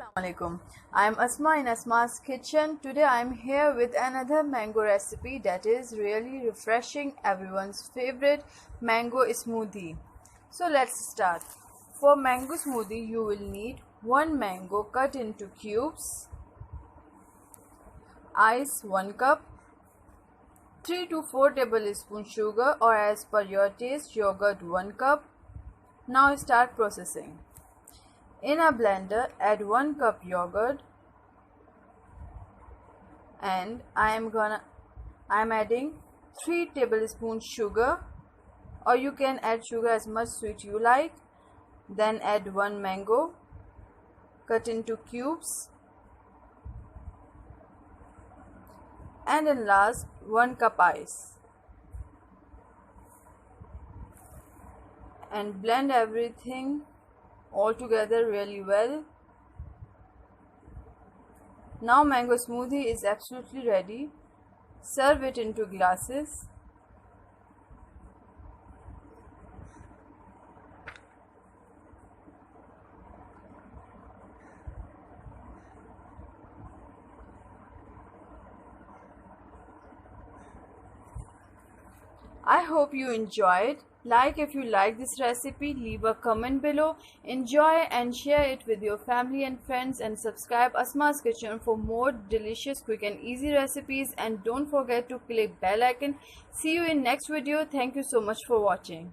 Assalamualaikum. I'm Asma in Asma's kitchen. Today I'm here with another mango recipe that is really refreshing, everyone's favorite mango smoothie. So let's start. For mango smoothie you will need 1 mango cut into cubes, ice 1 cup, 3 to 4 tablespoons sugar or as per your taste, yogurt 1 cup. Now start processing. In a blender, add 1 cup yogurt and I'm adding 3 tablespoons sugar, or you can add sugar as much sweet you like. Then add 1 mango cut into cubes, and in last 1 cup ice, and blend everything all together really well. Now mango smoothie is absolutely ready. Serve it into glasses. I hope you enjoyed. Like if you like this recipe, leave a comment below. Enjoy and share it with your family and friends, and subscribe Asma's Kitchen for more delicious, quick and easy recipes, and don't forget to click bell icon. See you in next video. Thank you so much for watching.